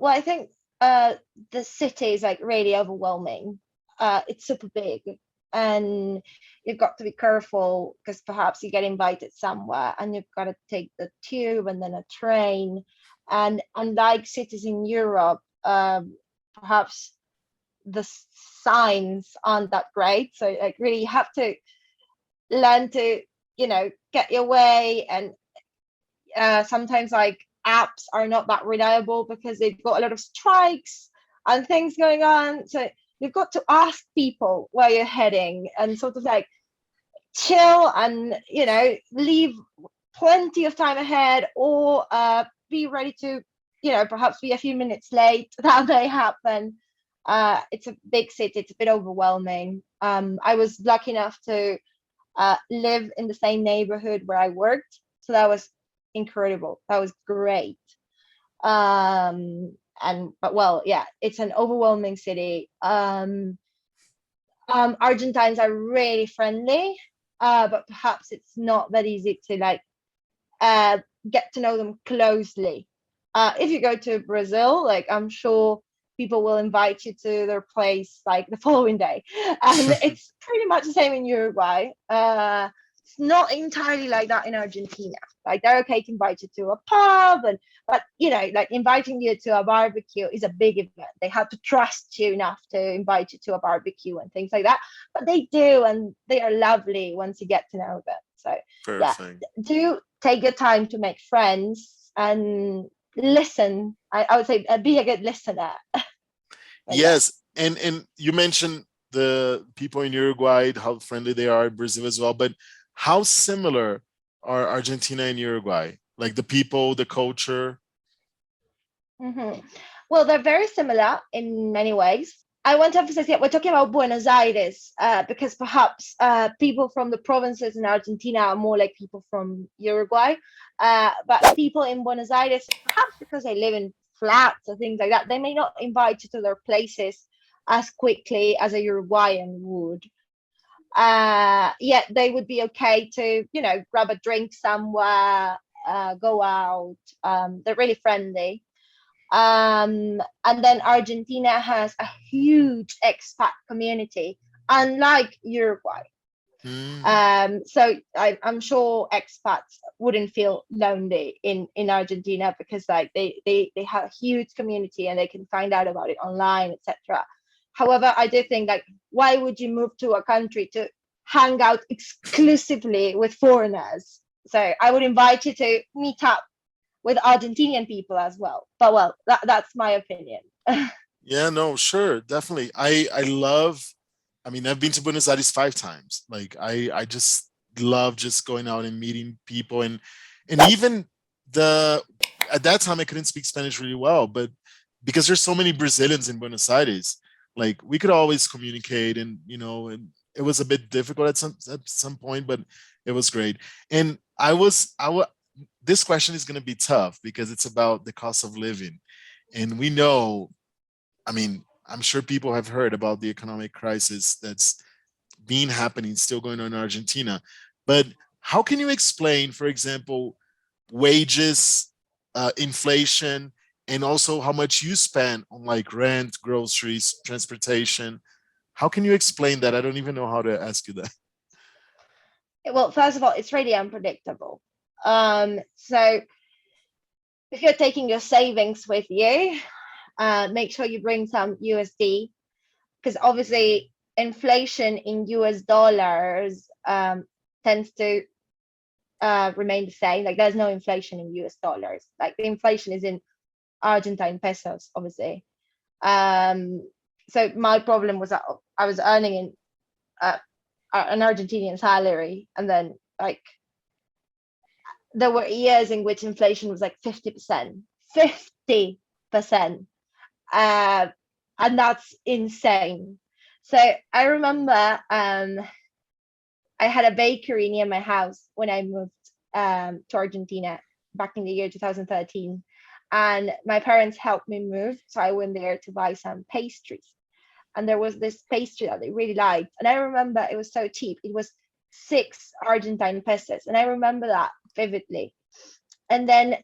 Well, I think the city is like really overwhelming. It's super big, and you've got to be careful because perhaps you get invited somewhere and you've got to take the tube and then a train. And unlike cities in Europe, perhaps the signs aren't that great. So like really you have to learn to, get your way. And sometimes like apps are not that reliable because they've got a lot of strikes and things going on. So you've got to ask people where you're heading and sort of like chill and, leave plenty of time ahead, or be ready to, perhaps be a few minutes late. That may happen. It's a big city. It's a bit overwhelming. I was lucky enough to live in the same neighborhood where I worked. So that was incredible. That was great. But well, yeah, it's an overwhelming city. Argentines are really friendly, but perhaps it's not that easy to like get to know them closely. If you go to Brazil, like I'm sure people will invite you to their place like the following day, and it's pretty much the same in Uruguay. It's not entirely like that in Argentina. Like they're okay to invite you to a pub, but like inviting you to a barbecue is a big event. They have to trust you enough to invite you to a barbecue and things like that. But they do, and they are lovely once you get to know them. So Perfect. yeah, do take your time to make friends and listen. I would say be a good listener. But yeah. Yes, and you mentioned the people in Uruguay, how friendly they are in Brazil as well, but how similar are Argentina and Uruguay? Like the people, the culture? Mm-hmm. Well, they're very similar in many ways. I want to emphasize that we're talking about Buenos Aires because perhaps people from the provinces in Argentina are more like people from Uruguay. But people in Buenos Aires, perhaps because they live in flats or things like that, they may not invite you to their places as quickly as a Uruguayan would. Yet they would be okay to, grab a drink somewhere, go out. They're really friendly. And then Argentina has a huge expat community, unlike Uruguay. Hmm. So I'm sure expats wouldn't feel lonely in Argentina because like they have a huge community and they can find out about it online, etc. However, I do think like why would you move to a country to hang out exclusively with foreigners? So I would invite you to meet up with Argentinian people as well. But well, that's my opinion. Yeah, no, sure, definitely. I love. I mean, I've been to Buenos Aires 5 times. Like, I just love just going out and meeting people, and even the at that time I couldn't speak Spanish really well, but because there's so many Brazilians in Buenos Aires, like we could always communicate, and and it was a bit difficult at some point, but it was great. And I was this question is going to be tough because it's about the cost of living. And we know, I mean, I'm sure people have heard about the economic crisis that's been happening, still going on in Argentina. But how can you explain, for example, wages, inflation, and also how much you spend on like rent, groceries, transportation? How can you explain that? I don't even know how to ask you that. Well, first of all, it's really unpredictable. So if you're taking your savings with you, make sure you bring some USD because obviously inflation in US dollars tends to remain the same. Like there's no inflation in US dollars. Like the inflation is in Argentine pesos, obviously. So my problem was that I was earning uh, an Argentinian salary, and then like there were years in which inflation was like 50%, 50%. Uh, and that's insane. So I remember I had a bakery near my house when I moved to Argentina back in the year 2013. And my parents helped me move. So I went there to buy some pastries. And there was this pastry that they really liked. And I remember it was so cheap. It was 6 Argentine pesos. And I remember that vividly. And then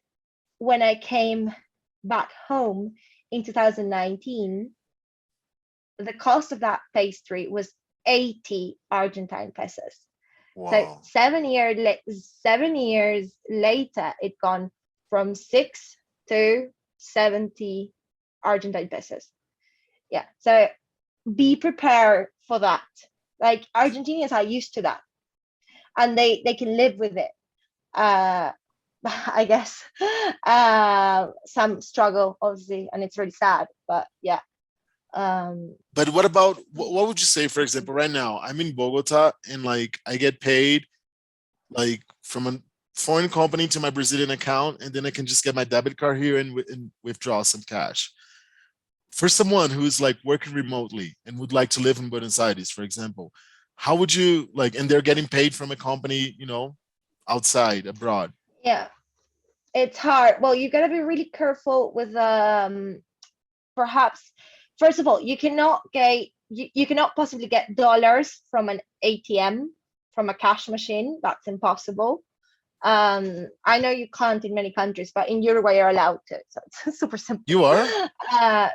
when I came back home in 2019, the cost of that pastry was 80 Argentine pesos. So Wow. 7 years later, it gone from 6 to 70 Argentine pesos. Yeah. So be prepared for that. Like Argentinians are used to that, and they can live with it. I guess some struggle, obviously, and it's really sad. But yeah. But what about what would you say, for example, right now I'm in Bogota and like I get paid like from a foreign company to my Brazilian account, and then I can just get my debit card here and withdraw some cash. For someone who's like working remotely and would like to live in Buenos Aires, for example, how would you like, and they're getting paid from a company, outside abroad? Yeah, it's hard. Well, you got to be really careful with perhaps first of all, you cannot possibly get dollars from an ATM, from a cash machine. That's impossible. I know you can't in many countries, but in Uruguay you're allowed to, so it's super simple. You are?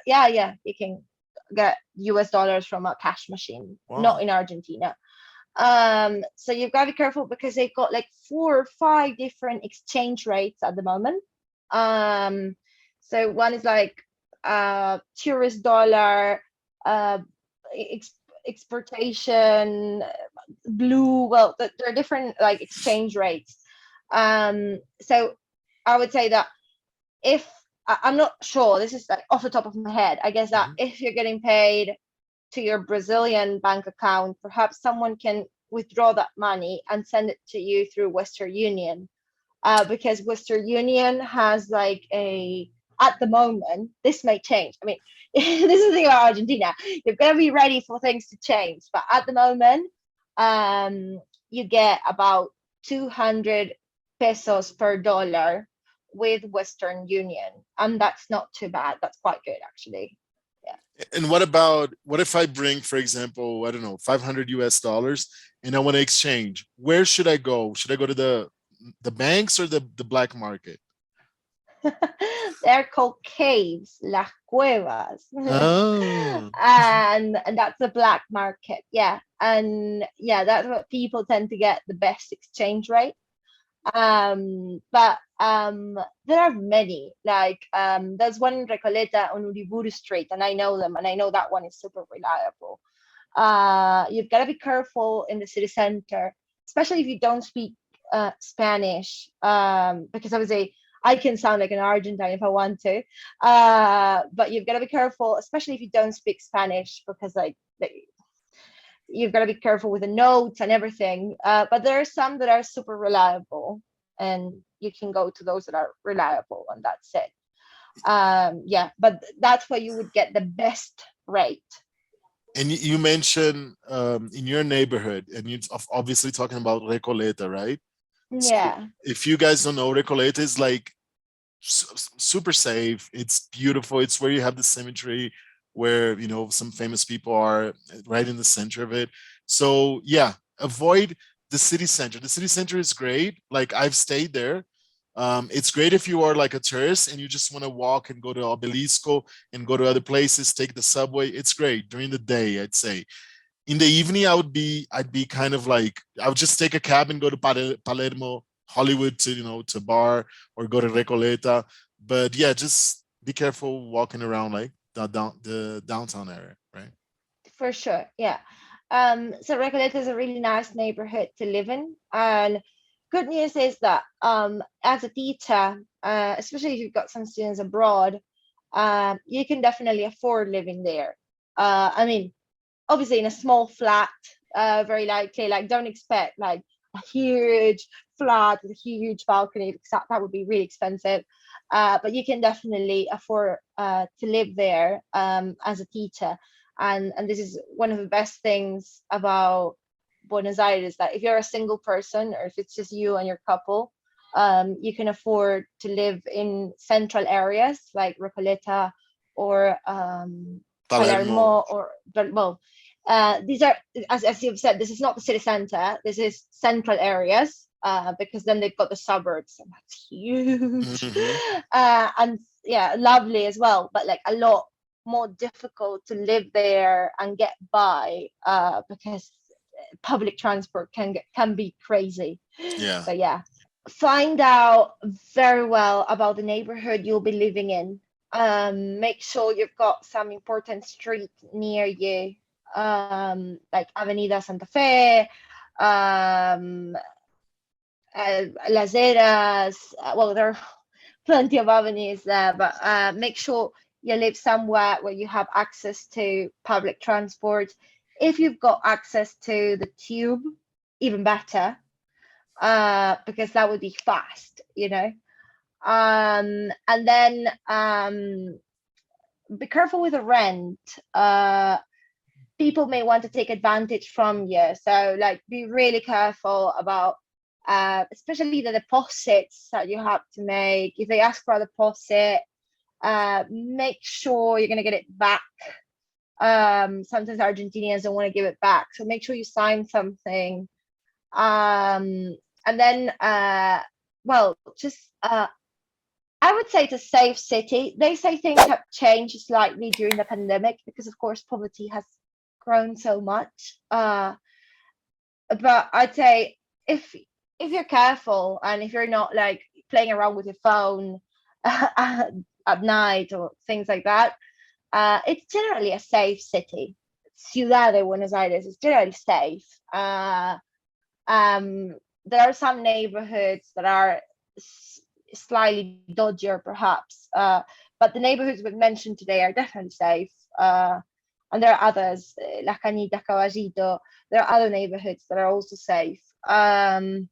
Yeah, you can get US dollars from a cash machine, not Wow. in Argentina. So you've got to be careful because they've got like 4 or 5 different exchange rates at the moment. So one is like tourist dollar, uh exportation blue. Well, there are different like exchange rates. So I would say that if I'm not sure, this is like off the top of my head, I guess that Mhm. if you're getting paid to your Brazilian bank account, perhaps someone can withdraw that money and send it to you through Western Union, because Western Union has like at the moment, this may change. I mean, this is the thing about Argentina. You've got to be ready for things to change. But at the moment, you get about 200 pesos per dollar with Western Union. And that's not too bad. That's quite good, actually. Yeah. And what if I bring, for example, I don't know, 500 US dollars and I want to exchange? Where should I go? Should I go to the banks or the black market? They're called caves, las cuevas. Oh. And that's the black market. Yeah. And yeah, that's what people tend to get the best exchange rate. But there are many. Like there's one in Recoleta on Uriburu Street, and I know them, and I know that one is super reliable. You've got to be careful in the city center, especially if you don't speak Spanish, because obviously I can sound like an Argentine if I want to. But you've got to be careful, especially if you don't speak Spanish, because like you've got to be careful with the notes and everything. But there are some that are super reliable, and you can go to those that are reliable, and that's it. Yeah, but that's where you would get the best rate. And you mentioned in your neighborhood, and you're obviously talking about Recoleta, right? So Yeah. if you guys don't know, Recoleta is like super safe. It's beautiful. It's where you have the cemetery where some famous people are right in the center of it. So yeah, avoid the city center. The city center is great. Like I've stayed there. It's great if you are like a tourist and you just want to walk and go to Obelisco and go to other places, take the subway. It's great during the day, I'd say. In the evening, I'd be kind of like I would just take a cab and go to Palermo, Hollywood to bar or go to Recoleta. But yeah, just be careful walking around like the downtown area, right? For sure, yeah. So Recoleta is a really nice neighborhood to live in, and good news is that as a teacher, especially if you've got some students abroad, you can definitely afford living there. I mean, obviously in a small flat, very likely. Like, don't expect like a huge flat with a huge balcony, because that would be really expensive. But you can definitely afford to live there as a teacher. And this is one of the best things about Buenos Aires, that if you're a single person or if it's just you and your couple, you can afford to live in central areas like Recoleta or Palermo. Palermo, or well, these are, as you've said, this is not the city center. This is central areas. because then they've got the suburbs, and that's huge. Hmm. And yeah, lovely as well, but like a lot more difficult to live there and get by, because public transport can be crazy. Yeah. But yeah, find out very well about the neighborhood you'll be living in. Make sure you've got some important street near you, like Avenida Santa Fe, um, Las Heras. Well, there are plenty of avenues there, but make sure you live somewhere where you have access to public transport. If you've got access to the tube, even better, because that would be fast, you know. And then be careful with the rent. People may want to take advantage from you, so like be really careful about, especially the deposits that you have to make. If they ask for a deposit, make sure you're going to get it back. Sometimes Argentinians don't want to give it back, so make sure you sign something. And then, well, just I would say it's a safe city. They say things have changed slightly during the pandemic because, of course, poverty has grown so much. But I'd say if you're careful and if you're not like playing around with your phone at night or things like that, it's generally a safe city. Ciudad de Buenos Aires is generally safe. There are some neighborhoods that are slightly dodgier, perhaps, but the neighborhoods we've mentioned today are definitely safe. And there are others, La Cañita, Caballito. There are other neighborhoods that are also safe. And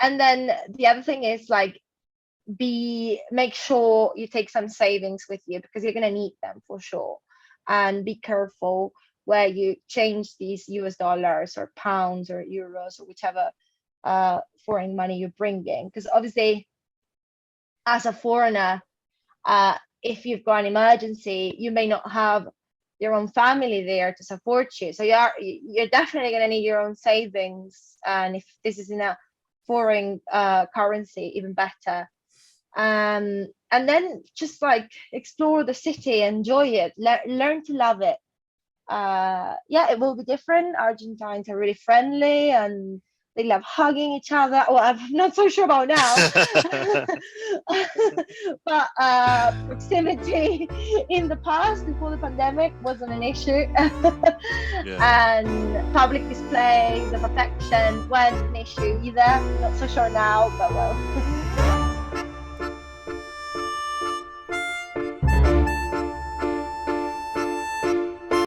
then the other thing is like make sure you take some savings with you because you're going to need them for sure. And be careful where you change these US dollars or pounds or euros or whichever foreign money you're bringing. Because obviously, as a foreigner, if you've got an emergency, you may not have your own family there to support you. So you're definitely going to need your own savings. And if this is in a foreign currency, even better. And then just like explore the city, enjoy it, learn to love it. Yeah, it will be different. Argentines are really friendly and they love hugging each other. Well, I'm not so sure about now. But proximity in the past, before the pandemic, wasn't an issue. Yeah. And public displays of affection weren't an issue either. Not so sure now, but well.